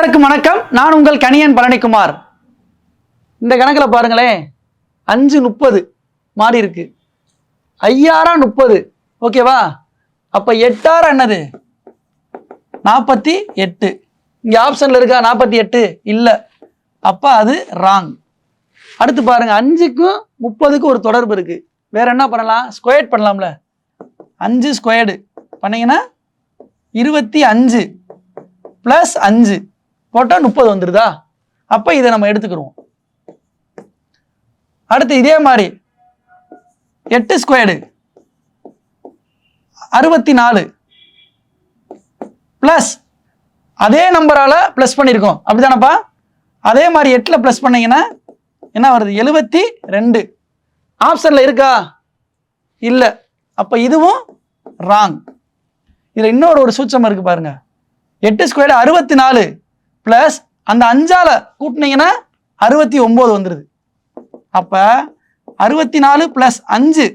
அனைவருக்கும் வணக்கம். நான் உங்கள் கணியன் பழனிக்குமார். இந்த கணக்கில் பாருங்களேன், 5:30 மாறி இருக்கு. 5:30 ஓகேவா? அப்ப 8 என்னது? 48. இங்க ஆப்ஷன்ல இருக்கா 48? இல்ல. அப்ப அது ராங். அடுத்து பாருங்க, 5க்கும் 30க்கும் ஒரு தொடர்பு இருக்கு. வேற என்ன பண்ணலாம்? ஸ்கொயர்ட் பண்ணலாம்ல. 5 ஸ்கொயர்டு பண்ணீங்கன்னா 25 பிளஸ் 5 போட்டா 30 வந்துருதா? அப்ப இதை நம்ம எடுத்துக்கிறோம். அடுத்து இதே மாதிரி 8 ஸ்கொயர்டு 64 பிளஸ் அதே நம்பரால பிளஸ் பண்ணியிருக்கோம், அப்படிதானப்பா? அதே மாதிரி 8ல பிளஸ் பண்ணீங்கன்னா என்ன வருது? 72. ஆப்ஷன்ல இருக்கா? இல்ல. அப்ப இதுவும் ராங். இதுல இன்னொரு சூட்சம் இருக்கு பாருங்க. 8 ஸ்கொயர்டு 64 பிளஸ் அந்த 5ஆல கூட்டினீங்கன்னா 69 வந்துருது. அப்ப 64 பிளஸ் 5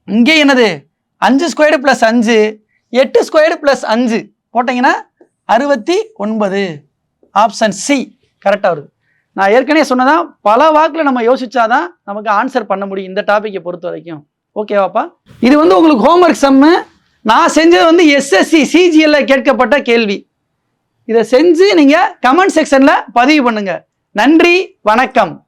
இங்கே என்னது? 5 ஸ்கொயர்டு பிளஸ் 5, 8 ஸ்கொயர்டு பிளஸ் 5 போட்டீங்கன்னா 69. ஆப்ஷன் சி கரெக்டா வருது. நான் ஏற்கனவே சொன்னதான், பல வாக்குல நம்ம யோசிச்சாதான் நமக்கு ஆன்சர் பண்ண முடியும் இந்த டாபிக்கை பொறுத்த வரைக்கும். ஓகேவாப்பா? இது உங்களுக்கு ஹோம்ஒர்க் சம்மு. நான் செஞ்சது எஸ்எஸ்சி சிஜிஎல்ல கேட்கப்பட்ட கேள்வி. இதை செஞ்சு நீங்க கமெண்ட் செக்ஷன்ல பதிவு பண்ணுங்க. நன்றி, வணக்கம்.